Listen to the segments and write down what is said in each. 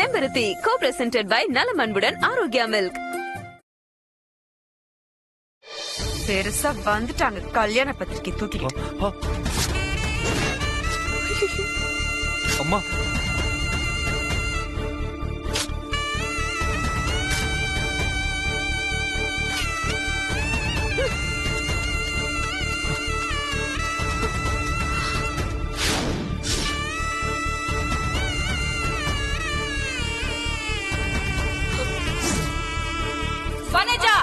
செம்பருத்தி co-presented by நலம் அன்புடன் ஆரோக்கியா மில்க். பெருசா வந்துட்டாங்க கல்யாண பத்திரிக்கை தூக்கிட்டு. அம்மா வனஜா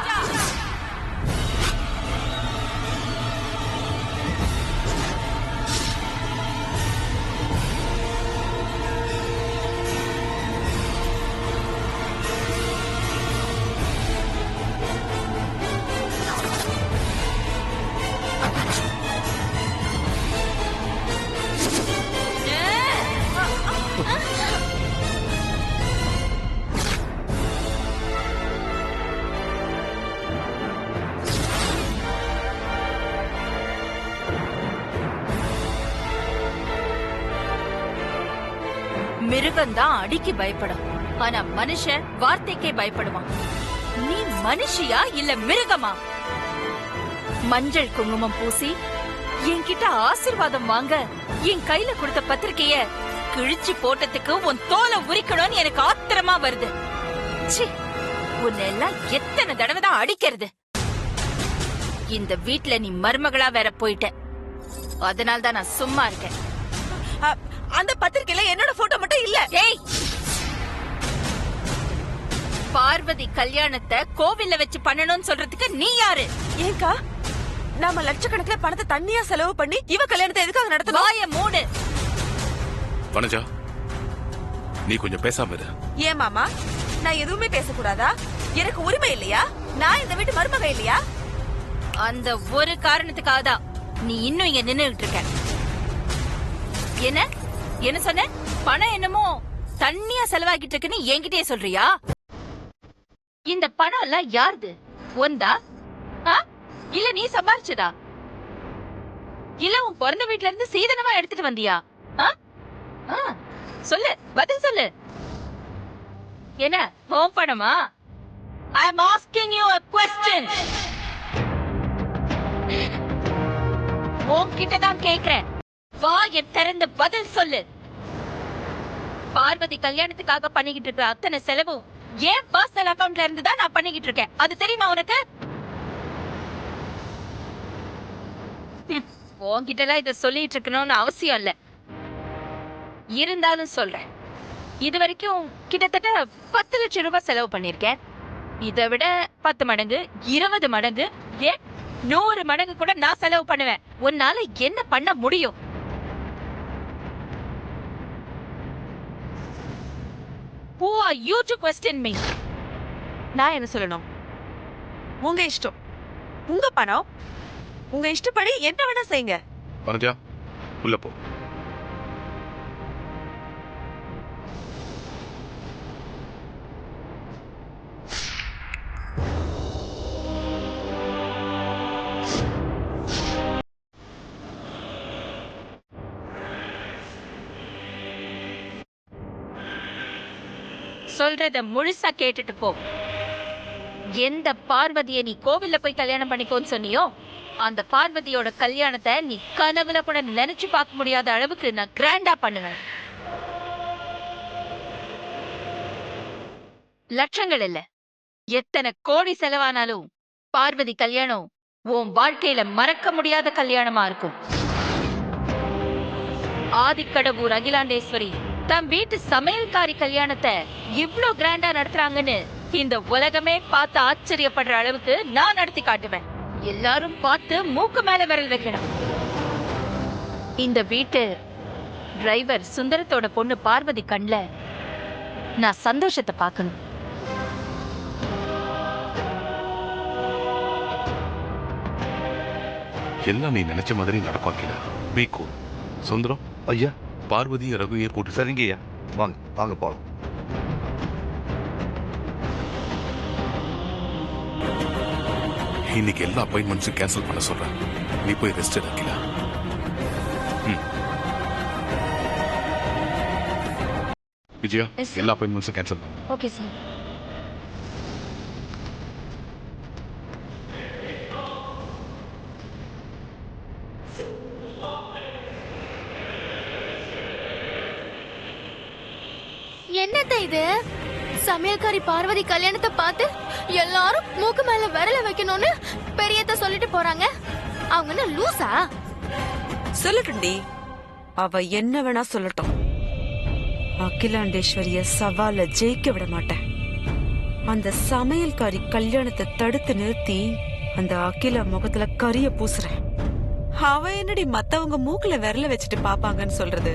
மிருகம்தான் அடிக்கு பயப்படும், ஆனா மனுஷன் வார்த்தைக்கே பயப்படுவான். நீ மனுஷியா இல்ல மிருகமா? மஞ்சள் குங்குமம் பூசி என்கிட்ட ஆசீர்வாதம் வாங்க என் கையில கொடுத்த பத்திரிக்கைய கிழிச்சு போட்டதுக்கு உன் தோலை உரிக்கணும்னு எனக்கு ஆத்திரமா வருது. ச்சீ, உன்னெல்லாம் எத்தனை தடவை தான் அடிக்கிறது? இந்த வீட்ல நீ மருமகளா வேற போயிட்ட, அதனால்தான் நான் சும்மா இருக்கேன். அந்த பத்திரிக்கையில என்னோட போட்டோ மட்டும் இல்ல. ஏய், பார்வதி கல்யாணத்தை கோவில்ல வச்சு பண்ணணும்னு சொல்றதுக்கு நீ யாரு? ஏங்கா, நாம லட்சக்கணக்கில பணத்தை தண்ணியா செலவு பண்ணி இவ கல்யாணத்தை எதுக்காக நடத்தணும்? வாய மூடு. வனஜா, நீ கொஞ்சம் பேசாம இரு. ஏன் மாமா, நான் எதுவுமே பேசக்கூடாதா? எனக்கு உரிமை இல்லையா? நான் இந்த வீட்டு மருமக இல்லையா? அந்த ஒரு காரணத்துக்காக தான் நீ இன்னும் இங்க நின்னுட்டு இருக்க. என்ன என்ன சொன்ன? பணம் என்னமோ தண்ணியா செலவாகிட்டு இருக்குன்னு என்கிட்டயே சொல்றியா? இந்த பணம் எல்லாம் யாருது? ஒந்தா இல்ல நீ சம்பாரிச்சதா? இல்ல உன் பிறந்த வீட்ல இருந்து சீதனமா எடுத்துட்டு வந்தியா? சொல்லு, பதில் சொல்லு. என்ன ஹோம் பணமா? I am asking you a question. உன்கிட்ட தான் கேக்குறேன், வாயை திறந்து பதில் சொல்லு. பார்வதி கல்யாணத்துக்காக பண்ணிக்கிட்டு இருக்க அத்தனை செலவும் ஏன் பர்சனல் அக்கவுண்ட்ல இருந்து தான் நான் பண்ணிக்கிட்டு இருக்கேன். அது தெரியுமா உனக்கு? உன்கிட்ட எல்லாம் இத சொல்லிட்டு இருக்கணும்னு அவசியம் இல்ல, இருந்தாலும் சொல்றேன். இது வரைக்கும் கிட்டத்தட்ட 10 லட்சம் ரூபாய் செலவு பண்ணிருக்கேன். இதை விட 10 மடங்கு, 20 மடங்கு, ஏன் 100 மடங்கு கூட நான் செலவு பண்ணுவேன். உன்னால என்ன பண்ண முடியும்? Who are you to question me? நான் என்ன சொல்லணும்? உங்க இஷ்டம், உங்க பணம், உங்க இஷ்டப்படி என்ன வேணா செய்யுங்க. வனஜா, உள்ள போ. சொல்றத முழுசா கேட்டுட்டு போ. எந்த பார்வதியை நீ கோவில்ல போய் கல்யாணம் பண்ணிக்கோன்னு சொன்னியோ, அந்த பார்வதியோட கல்யாணத்தை நீ கனவுல கூட நினைச்சு பார்க்க முடியாத அளவுக்கு நான் கிராண்டா பண்ணுவேன். லட்சங்கள் இல்ல, எத்தனை கோடி செலவானாலும் பார்வதி கல்யாணம் உன் வாழ்க்கையில மறக்க முடியாத கல்யாணமா இருக்கும். ஆதிக்கடவுர் அகிலாண்டேஸ்வரி தம் வீட்டு சமையல்காரி கல்யாணத்தை இவ்ளோ கிராண்டா நடத்துறாங்கன்னு இந்த உலகமே பார்த்து ஆச்சரியப்படுற அளவுக்கு நான் நடத்தி காட்டுவேன். எல்லாரும் பார்த்து மூக்கு மேல விரல் வைக்கணும். இந்த வீட்டு டிரைவர் சுந்தரத்தோட பொண்ணு பார்வதி கண்ல நான் சந்தோஷத்தை பார்க்கணும். எல்லாம் நீ நினைச்ச மாதிரி நடப்பாக்கல. Be cool. சுந்தரம் ஐயா, பார்வதி ரகு ஏர்போர்ட். சரிங்க ஐயா, வாங்க வாங்க போகலாம். இன்னைக்கு எல்லா அப்பாயின்மெண்ட்ஸும் கேன்சல் பண்ண சொல்றேன். நீ போய் ரெஸ்ட் எடுக்கல. Vijaya Yes, sir. எல்லா அப்பாயின்மெண்ட்ஸும் கேன்சல் பண்ணு. Okay sir. என்னத்த இது? சமையல்காரி பார்வதி கல்யாணத்தை பார்த்து எல்லாரும் மூக்கு மேல விரல வைக்கணும்னு பெரியத்த சொல்லிட்டு போறாங்க. அவங்க என்ன லூசா? சொல்லட்டும்டி, அவ என்ன வேணா சொல்லட்டும். அகிலாண்டேஸ்வரிய சவால ஜெயிக்க விட மாட்டேன். அந்த சமையல்காரி கல்யாணத்தை தடுத்து நிறுத்தி அந்த அகிலா முகத்துல கரிய பூசுறேன். அவ என்னடி மத்தவங்க மூக்குல விரல வச்சுட்டு பாப்பாங்கன்னு சொல்றது?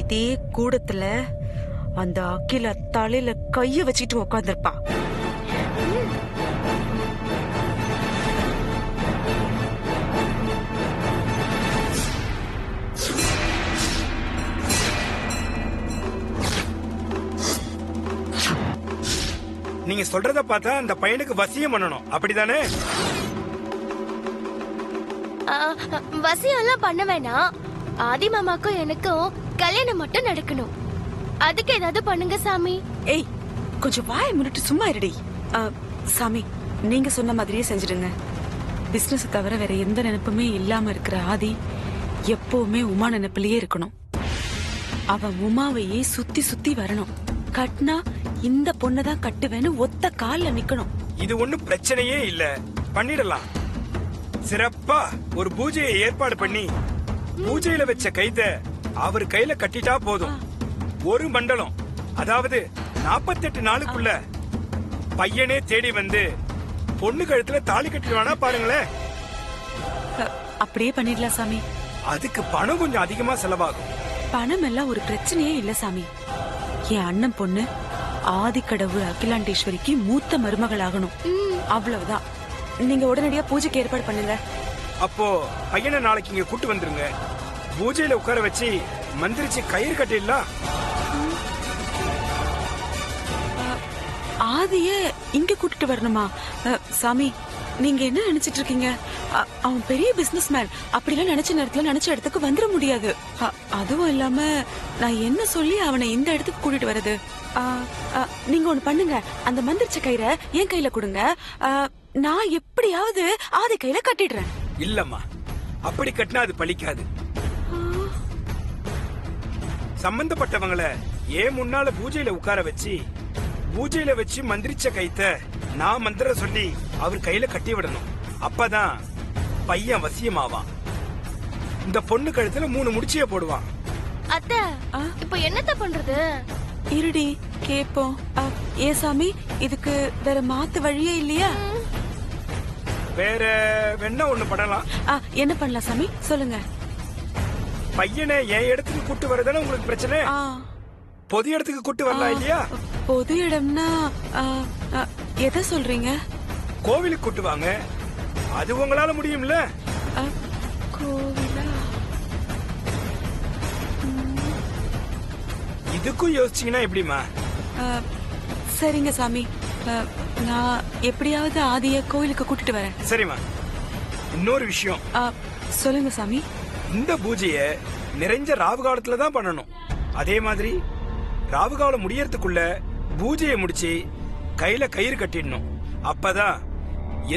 இதே கூடத்துல அந்த அகிலா தலையில கைய வச்சுட்டு உட்காந்துருப்பா. நீங்க சொல்றத பார்த்தா அந்த பையனுக்கு வசியம் பண்ணணும், அப்படிதானே? வசியம் எல்லாம் பண்ண வேணாம். ஆதி மாமாக்கும் எனக்கும் கல்யாணம் மட்டும் நடக்கணும். அதுக்கு ஏதாவது பண்ணுங்க சாமி. ஏய், கொஞ்சம் வாயை முன்னிட்டு சும்மா இருடி. சாமி, நீங்க சொன்ன மாதிரியே செஞ்சிடுங்க. பிசினஸ் தவிர வேற எந்த நினைப்புமே இல்லாம இருக்கிற ஆதி எப்பவுமே உமா நினைப்பிலேயே இருக்கணும். அவன் உமாவையே சுத்தி சுத்தி வரணும். கட்டினா இந்த பொண்ணதான் கட்டுவேன்னு ஒத்த கால்ல நிக்கணும். இது ஒண்ணும் பிரச்சனையே இல்ல, பண்ணிடலாம். சிறப்பா ஒரு பூஜையை ஏற்பாடு பண்ணி பூஜையில வச்ச கைத அவர் கையில கட்டிட்டா போதும். ஒரு மண்டலம், அதாவது 48 நாளுக்குள்ள பையனே தேடி வந்து பொண்ணு கழுத்துல தாலி கட்டிடுவானா பாருங்களேன். அப்படியே பண்ணிடலாம் சாமி. அதுக்கு பணம் கொஞ்சம் அதிகமா செலவாகும். பணம் எல்லாம் ஒரு பிரச்சனையே இல்ல சாமி. என் அண்ணன் பொண்ணு ஆதிக்கடவுள் அகிலாண்டேஸ்வரிக்கு மூத்த மருமகள் ஆகணும், அவ்வளவுதான். நீங்க உடனடியா பூஜைக்கு ஏற்பாடு பண்ணுங்க. அப்போ பையனை நாளைக்கு இங்க கூட்டு வந்துருங்க. பூஜையில உட்கார வச்சு மந்திரிச்சு கயிறு கட்டிடலாம். ஆதிய இங்க கூட்டிட்டு வரணுமா? சாமி, நீங்க என்ன நினைச்சிட்டு இருக்கீங்க? அவன் பெரிய பிசினஸ் மேன். அப்படிலாம் நினைச்ச நேரத்துல நினைச்ச இடத்துக்கு வந்துட முடியாது. அதுவும் இல்லாம நான் என்ன சொல்லி அவனை இந்த இடத்துக்கு கூட்டிட்டு வர்றது? நீங்க ஒண்ணு பண்ணுங்க, அந்த மந்திரிச்ச கயிறை என் கையில கொடுங்க. நான் எப்படியாவது ஆதி கையில கட்டிடுறேன். இல்லம்மா, அப்படி கட்டினா அது பலிக்காது. சம்பந்தப்பட்டவங்களை ஏன் முன்னால பூஜையில உட்கார வச்சு பூஜையில வச்சு மந்திரிச்ச கைத்த நான் மந்திர சொல்லி அவர் கையில கட்டி விடணும். அப்பதான் பையன் வசியமாவான். இந்த பொண்ணு கழுத்துல 3 முடிச்சிய போடுவான். அத்தை, இப்போ என்னத்த பண்றது? இருடி கேப்போம். ஏ சாமி, இதுக்கு வேற மாத்து வழியே இல்லையா? வேற வேணா ஒண்ணு பண்ணலாம். என்ன பண்ணலாம் சாமி, சொல்லுங்க. பையனை என் இடத்துக்கு கூட்டு வரதானே உங்களுக்கு பிரச்சனை? பொது இடத்துக்கு கூட்டு வரலாம் இல்லையா? பொது இடம்னா எதை சொல்றீங்க? கோவிலுக்கு கூட்டு வாங்க, அது உங்களால முடியும்ல? கோவிலா? இதுக்கும் யோசிச்சீங்கன்னா எப்படிமா? சரிங்க சாமி, நான் எப்படியாவது ஆதிய கோவிலுக்கு கூட்டிட்டு வரேன். சரிம்மா. இன்னொரு விஷயம். சொல்லுங்க சாமி. இந்த பூஜைய நிறைஞ்ச ராவு காலத்துல தான் பண்ணணும். அதே மாதிரி ராவு காலம் முடியறதுக்குள்ள பூஜையை முடிச்சு கையில கயிறு கட்டிடணும். அப்பதான்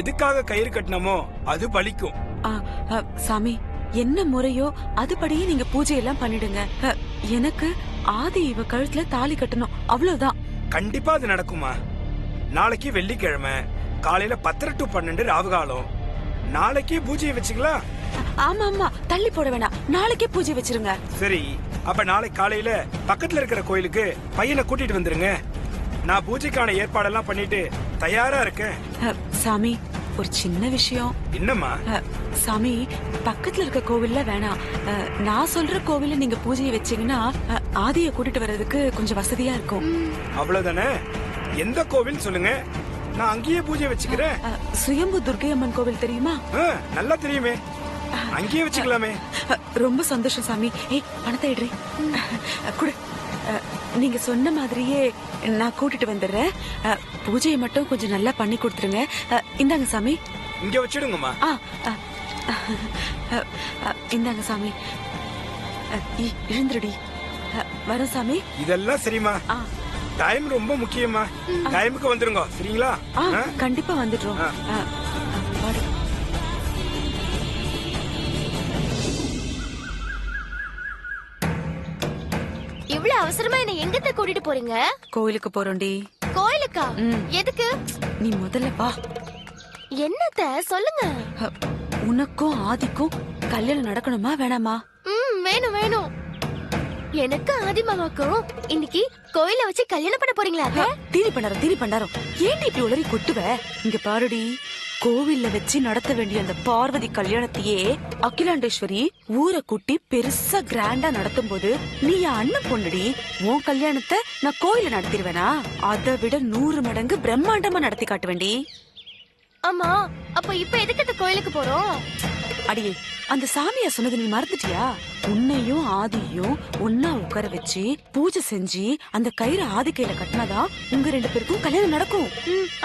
எதுக்காக கயிறு கட்டினமோ அது பலிக்கும். சாமி, என்ன முறையோ அதுபடியே நீங்க பூஜையெல்லாம் பண்ணிடுங்க. எனக்கு ஆதி இவ கழுத்துல தாலி கட்டணும், அவ்வளவுதான். கண்டிப்பா அது நடக்குமா? நாளைக்கு வெள்ளிக்கிழமை காலையில 10 to 12 ராவு காலம். நாளைக்கு பூஜையை வச்சுக்கலாம். ஆமா ஆமா, தள்ளி போட வேணாம், நாளைக்கே பூஜை வச்சிருங்க. சரி, அப்ப நாளை காலையில பக்கத்துல இருக்கிற கோயிலுக்கு பையனை கூட்டிட்டு வந்துருங்க. நான் பூஜைக்கான ஏற்பாடெல்லாம் பண்ணிட்டு தயாரா இருக்கேன். சாமி, ஒரு சின்ன விஷயம். என்னம்மா? சாமி, பக்கத்துல இருக்க கோவில்ல வேணாம். நான் சொல்ற கோவில்ல நீங்க பூஜையை வச்சீங்கன்னா ஆதிய கூட்டிட்டு வர்றதுக்கு கொஞ்சம் வசதியா இருக்கும். அவ்வளவுதானே? எந்த கோவில் சொல்லுங்க, நான் அங்கேயே பூஜை வச்சுக்கிறேன். சுயம்பு துர்க்கை அம்மன் கோவில் தெரியுமா? நல்லா தெரியுமே, அங்கேயே வச்சுக்கலாமே. ரொம்ப சந்தோஷம் சாமி. ஏய், பணத்தை எடுறி குடு. நீங்க சொன்ன மாதிரியே நான் கூட்டிட்டு வந்துடுறேன். பூஜையை மட்டும் கொஞ்சம் நல்லா பண்ணி கொடுத்துருங்க. இந்தாங்க சாமி. இங்க வச்சிடுங்கம்மா. இந்தாங்க சாமி. எழுந்துருடி. வரோம் சாமி. இதெல்லாம் சரிம்மா. ஆ. டைம் ரொம்ப முக்கியமா. டைமுக்கு வந்துருங்க சரிங்களா? கண்டிப்பா வந்துடுறோம். வாடி. இவ்வளவு அவசரமா என்ன எங்கத்த கூட்டிட்டு போறீங்க? கோயிலுக்கு போறோம்டி. கோயிலுக்கா? எதுக்கு? நீ முதல்ல வா. என்னத்த சொல்லுங்க. உனக்கும் ஆதிக்கும் கல்யாணம் நடக்கணுமா வேணாமா? வேணும் வேணும். எனக்கு ஆதி மாமாக்கும் இன்னைக்கு கோயில வச்சு கல்யாணம் பண்ண போறீங்களா? தீனி பண்டாரம் ஏன்டி இப்படி உளறி கொட்டுவ? இங்க பாருடி, கோவில்ல வச்சு நடத்த வேண்டிய அந்த பார்வதி கல்யாணத்தையே அகிலாண்டேஸ்வரி ஊரை கூட்டி பெருசா கிராண்டா நடத்தும் போது நீ என் அண்ணன் பொண்ணுடி. உன் கல்யாணத்தை நான் கோயில நடத்திடுவேனா? அதை விட 100 மடங்கு பிரம்மாண்டமா நடத்தி காட்டுவேண்டி. ஆமா, அப்ப இப்ப எதுக்கு கோயிலுக்கு போறோம்? அடியே, அந்த சாமியா சொன்னது நீ மறந்துட்டியா? உன்னையும் ஆதியும் ஒன்னா உட்கார வச்சு பூஜை செஞ்சு அந்த கயிறு ஆதி கையில கட்டினாதான் உங்க 2 பேருக்கும் கல்யாணம் நடக்கும்.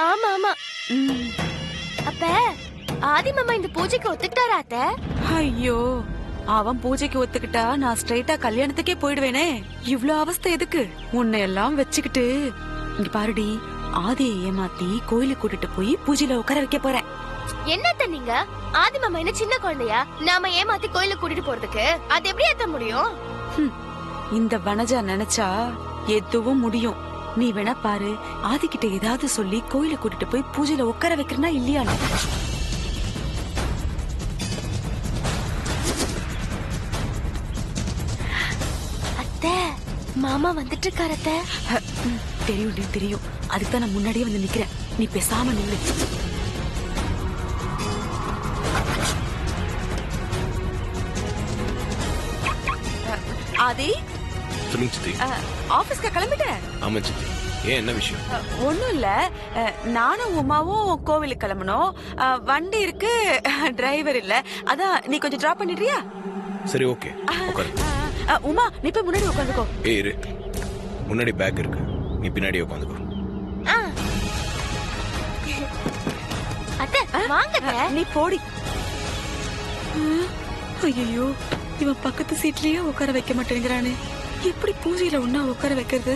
ஆமா ஆமா. அப்ப ஆதி மாமா இந்த பூஜைக்கு ஒத்துக்கிட்டாரா அத்த? ஐயோ, அவன் பூஜைக்கு ஒத்துக்கிட்டா நான் ஸ்ட்ரைட்டா கல்யாணத்துக்கே போயிடுவேனே. இவ்ளோ அவஸ்தை எதுக்கு? உன்னை எல்லாம் வச்சுக்கிட்டு இங்க பாருடி, ஆதியை ஏமாத்தி கோயிலுக்கு கூட்டிட்டு போய் பூஜையில உட்கார வைக்க போறேன். என்னத்த நீங்க? ஆதி மாமா என்ன சின்ன குழந்தையா? நாம ஏமாத்தி கோயிலுக்கு கூட்டிட்டு போறதுக்கு அது எப்படி ஏத்த முடியும்? இந்த வனஜா நினைச்சா எதுவும் முடியும். நீ வேணா பாரு, ஆதிக்கிட்ட ஏதாவது சொல்லி கோயில கூட்டிட்டு போய் பூஜையில உட்கார வைக்கிறனா இல்லையா? அத்தை, மாமா வந்துட்டு இருக்காரு அத்தை. தெரியும் தெரியும், அதுக்குதான் நான் முன்னாடியே வந்து நிக்கிறேன். நீ பேசாம நில்லு. ஆதி, சொல்லுங்க சித்தி. ஆபீஸ்க்கு கிளம்பிட்டேன். ஆமா சித்தி. ஏன், என்ன விஷயம்? ஒண்ணும் இல்ல, நானும் உமாவும் கோவிலுக்கு கிளம்பணும். வண்டி இருக்கு, டிரைவர் இல்ல. அதான் நீ கொஞ்சம் டிராப் பண்ணிடுறியா? சரி, ஓகே, உட்காரு. உமா, நீ போய் முன்னாடி உட்காந்துக்கோ. ஏய் இரு, முன்னாடி பேக் இருக்கு, நீ பின்னாடி உட்காந்துக்கோ. அத்தை வாங்க அத்தை. நீ போடி. ஐயோ, இவன் பக்கத்து சீட்லயே உட்கார வைக்க மாட்டேங்கிறானே. எப்படி பூஜையில ஒன்னா உட்கார வைக்கிறது?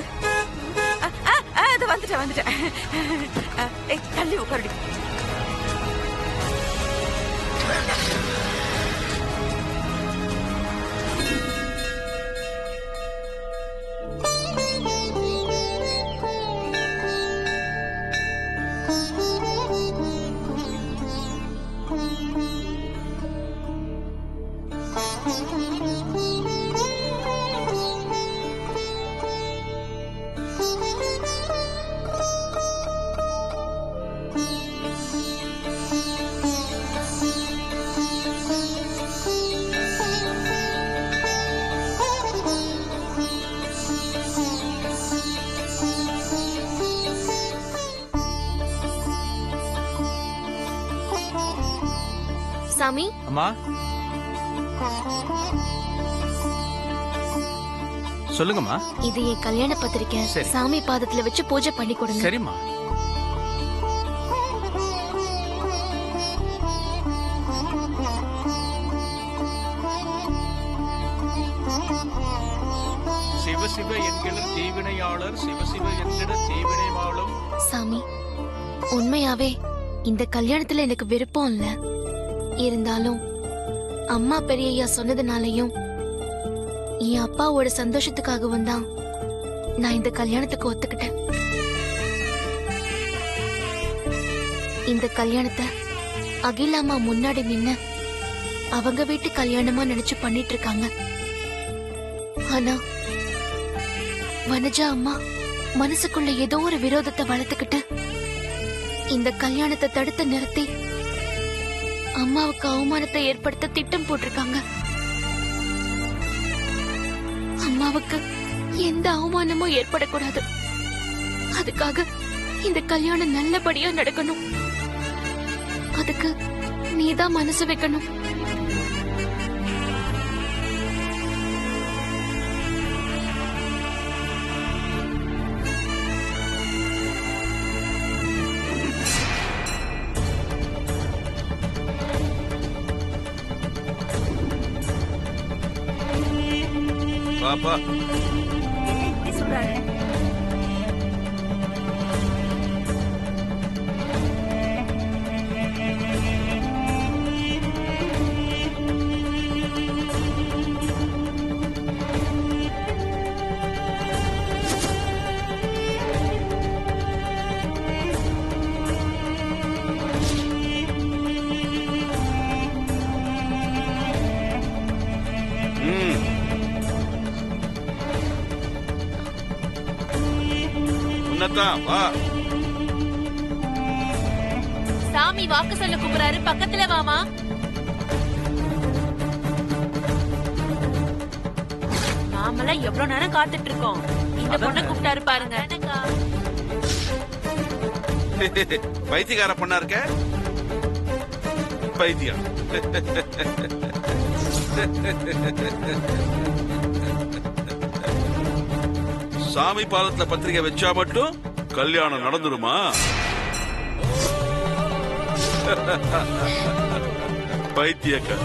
வந்துட்டேன். தள்ளி உட்காருடி. சாமி, அம்மா சொல்லுங்கம்மா. இது என் கல்யாண பத்திரிக்கை. சரி. சாமி பாதத்துல வச்சு பூஜை பண்ணி கொடுங்க. சரிம்மா. சிவசிவ என்கிற தீவினையாளர், சிவசிவ என்கிற தீவினை வாழும். சாமி, உண்மையாவே இந்த கல்யாணத்துல எனக்கு விருப்பம் இல்ல. இருந்தாலும் அம்மா பெரியய்யா சொன்னதுனாலயும் என் அப்பாவோட சந்தோஷத்துக்காகவும் தான் நான் இந்த கல்யாணத்துக்கு ஒத்துக்கிட்டேன். இந்த கல்யாணத்தை அகிலாமா முன்னாடி நின்னு அவங்க வீட்டு கல்யாணமா நினைச்சு பண்ணிட்டு இருக்காங்க. ஆனா வனஜா அம்மா மனசுக்குள்ள ஏதோ ஒரு விரோதத்தை வளர்த்துக்கிட்டு இந்த கல்யாணத்தை தடுத்து நிறுத்தி அம்மாவுக்கு அவமானத்தை ஏற்படுத்த திட்டம் போட்டிருக்காங்க. அம்மாவுக்கு எந்த அவமானமும் ஏற்படக்கூடாது. அதுக்காக இந்த கல்யாணம் நல்லபடியா நடக்கணும். அதுக்கு நீதான் மனசு வைக்கணும். பாப்பா உன்னதான் வா. சாமி வாக்கு சொல்ல கூப்பிடுறாரு, பக்கத்துல வாமா. நாமெல்லாம் எவ்வளவு நேரம் காத்துட்டு இருக்கோம். இந்த பொண்ணை கூப்பிட்டாரு பாருங்க. பைத்தியக்கார பொண்ணா இருக்க. பைத்தியம். சாமி பாதத்துல பத்திரிகை வச்சா மட்டும் கல்யாணம் நடந்துருமா? பைத்தியக்கார.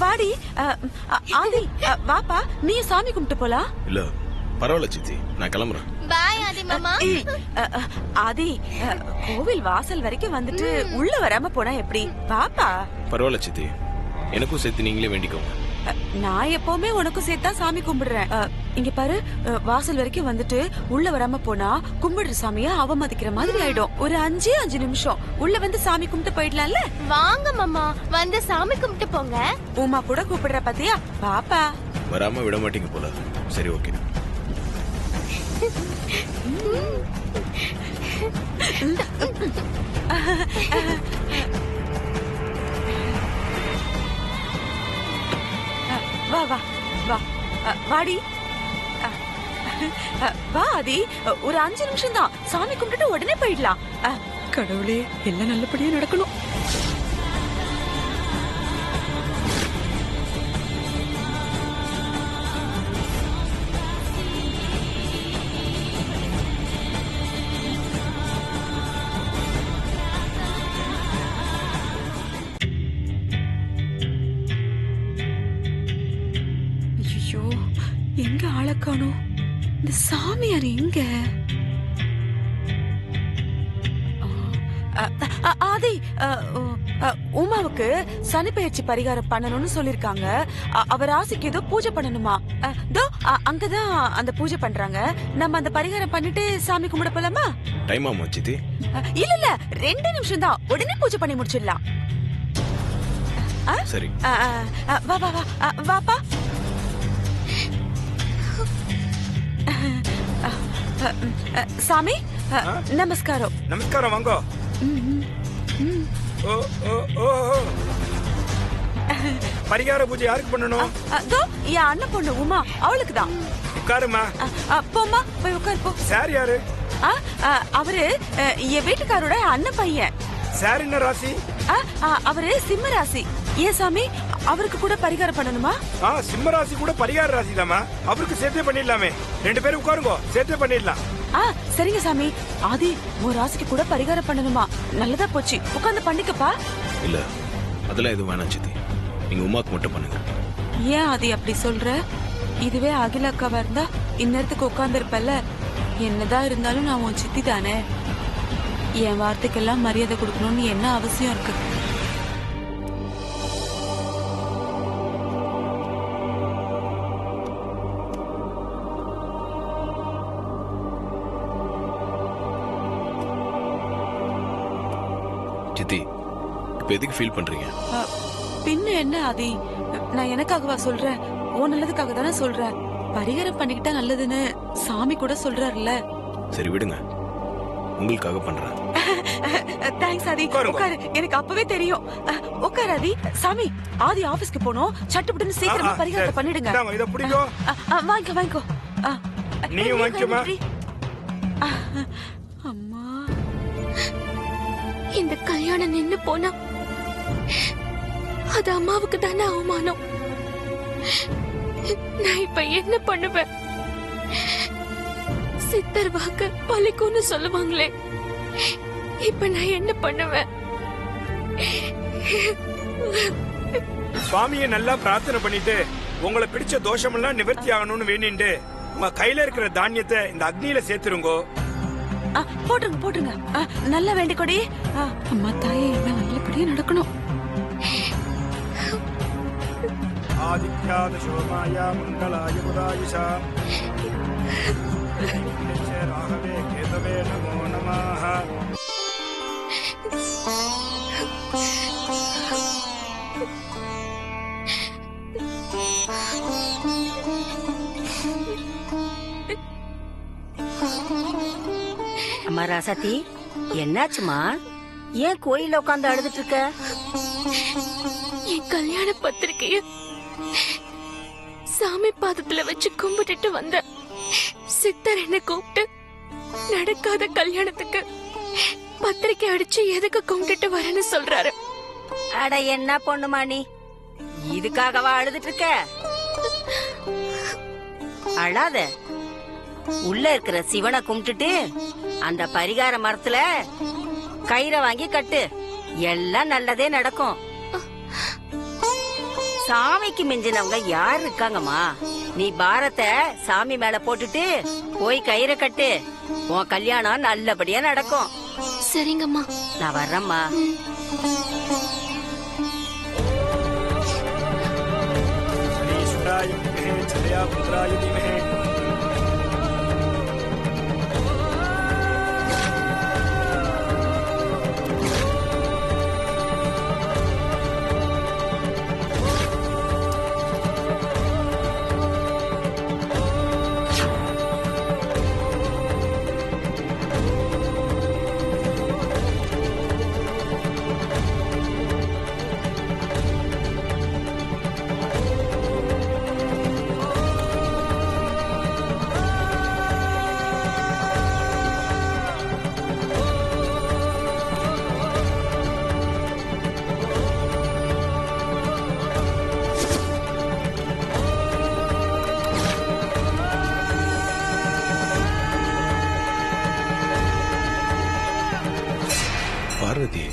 வாடி ஆதி, வாப்பா, நீ சாமி கும்பிட்டு போலாம். இல்ல பரவாயில்ல சித்தி, நான் கிளம்புறேன். பாய் ஆதி மாமா. ஆதி, கோவில் வாசல் வரைக்கும் வந்துட்டு உள்ள வராம போனா எப்படி? பாப்பா. பரவாயில்ல சித்தி, எனக்கும் சேர்த்து நீங்களே வேண்டிக்கோங்க. நான் எப்பவுமே உனக்கும் சேர்த்தா சாமி கும்பிடுறேன். இங்க பாரு, வாசல் வரைக்கும் வந்துட்டு உள்ள வராம போனா கும்பிடுற சாமிய அவமதிக்கிற மாதிரி ஆயிடும். ஒரு 5 நிமிஷம் உள்ள வந்து சாமி கும்பிட்டு போயிடலாம்ல. வாங்க மாமா, வந்து சாமி கும்பிட்டு போங்க. உமா கூட கூப்பிடுற பாத்தியா? பாப்பா. வராம விட மாட்டீங்க போல. சரி, ஓகே. வா வா வா, வாடி. வா ஆதி, ஒரு 5 நிமிஷம் தான். சாமி கும்பிட்டுட்டு உடனே போயிடலாம். கடவுளே, எல்லாம் நல்லபடியா நடக்கணும். ஐயோ, எங்க ஆளை காணோம்? இந்த சாமியார் எங்க? ஆதி, உமாவுக்கு சனி பெயர்ச்சி பரிகாரம் பண்ணணும்னு சொல்லிருக்காங்க. அவர் ராசிக்கு ஏதோ பூஜை பண்ணணுமா? அங்கதான் அந்த பூஜை பண்றாங்க. நம்ம அந்த பரிகாரம் பண்ணிட்டு சாமி கும்பிட போலாமா? டைம் ஆமா சித்தி? இல்ல இல்ல, 2 நிமிஷம் தான். உடனே பூஜை பண்ணி முடிச்சிடலாம். சரி. வா வா வா, வாப்பா. சாமி, நமஸ்காரம். நமஸ்காரம். வாங்கோ. ஓ ஓ ஓ ஓ. பரிகார பூஜை யாருக்கு பண்ணணும்? என் அண்ணன் பொண்ணு உமா, அவளுக்கு தான். உட்காருமா. போம்மா, போய் உட்காரு போ. சார் யாரு? அவரு என் வீட்டுக்காரோட அண்ணன் பையன். சார் என்ன ராசி? அவரு சிம்ம ராசி. ஏன் சாமி, அவருக்கு கூட பரிகாரம் பண்ணணுமா? சிம்ம ராசி கூட பரிகார ராசி தாமா. அவருக்கு சேர்த்தே பண்ணிடலாமே. 2 பேரும் உட்காருங்க, சேர்த்தே பண்ணிடலாம். சரிங்க சாமி. ஆதி, உன் ராசிக்கு கூட பரிகாரம் பண்ணணுமா? நல்லதா போச்சு, உட்கார்ந்து பண்ணிக்கப்பா. இல்ல, அதெல்லாம் எதுவும் வேணாம் சித்தி, நீங்க உமாக்கு மட்டும் பண்ணுங்க. ஏன் ஆதி அப்படி சொல்ற? இதுவே அகில அக்காவா இருந்தா இந்நேரத்துக்கு உட்கார்ந்து இருப்பல்ல. என்னதான் இருந்தாலும் நான் உன் சித்தி தானே. என் வார்த்தைக்கெல்லாம் மரியாதை கொடுக்கணும்னு என்ன அவசியம் இருக்கு? சித்தி, இப்ப எதுக்கு ஃபீல் பண்றீங்க? பின்ன என்ன ஆதி, நான் எனக்காகவா சொல்றேன்? உன் நல்லதுக்காக தானே சொல்றேன். பரிகாரம் பண்ணிக்கிட்டா நல்லதுன்னு சாமி கூட சொல்றாருல்ல. சரி விடுங்க, உங்களுக்காக பண்றேன். தேங்க்ஸ் ஆதி. உட்காரு, எனக்கு அப்பவே தெரியும். உட்காரு ஆதி. சாமி, ஆதி ஆபீஸ்க்கு போனோம். சட்டுப்பட்டுன்னு சீக்கிரமா பரிகாரத்தை பண்ணிடுங்க. இத பிடிக்கோ. வாங்கிக்கோ வாங்கிக்கோ. நீயும் வாங்கிக்கோமா. அம்மா, இந்த கல்யாணம் நின்னு போனா அது அம்மாவுக்கு தானே அவமானம். நான் இப்ப என்ன பண்ணுவேன்? சித்தர் வாக்கு பலிக்கும்னு சொல்லுவாங்களே, இப்ப நான் என்ன பண்ணுவேன்? சுவாமியை நல்லா பிரார்த்தனை பண்ணிட்டு உங்களை பிடிச்ச தோஷமெல்லாம் நிவர்த்தி ஆகணும்னு வேண்டிட்டு உங்க கையில இருக்கிற தானியத்தை இந்த அக்னியில சேர்த்துருங்கோ. போட்டுருங்க போட்டுருங்க. நல்லா வேண்டிக்கொடி. அம்மா தாயே, எல்லாம் நல்லபடியா நடக்கணும். ஆதித்யாத சோமாய மங்களாய புதாயுஷா ராகவே கேதவே நமோ நமः. அம்மா ராசாத்தி, என்னாச்சுமா? ஏன் கோயில்ல உட்காந்து அழுதுட்டு இருக்க? என் கல்யாண பத்திரிக்கைய சாமி பாதத்துல வச்சு கும்பிட்டுட்டு வந்த சித்தர் என்ன கூப்பிட்டு நடக்காத கல்யாணத்துக்கு பத்திரிக்கை அடிச்சு எதுக்கு கும்பிட்டுட்டு வரேன்னு சொல்றாரு. அட என்ன பொண்ணுமா நீ, இதுக்காகவா அழுதுட்டு இருக்க? அழாத. உள்ள இருக்கிற சிவனை கும்பிட்டுட்டு அந்த பரிகார மரத்துல கயிறை வாங்கி கட்டு, எல்லாம் நல்லதே நடக்கும். சாமிக்கு மிஞ்சினவங்க யார் இருக்காங்கம்மா? நீ பாரத்தை சாமி மேல போட்டுட்டு போய் கயிறை கட்டு, உன் கல்யாணம் நல்லபடியா நடக்கும். சரிங்கம்மா, நான் வர்றேம்மா. ஈஸ்வராய வித்மஹே ஜலயா புத்ராய தீமஹே. பார்வதி,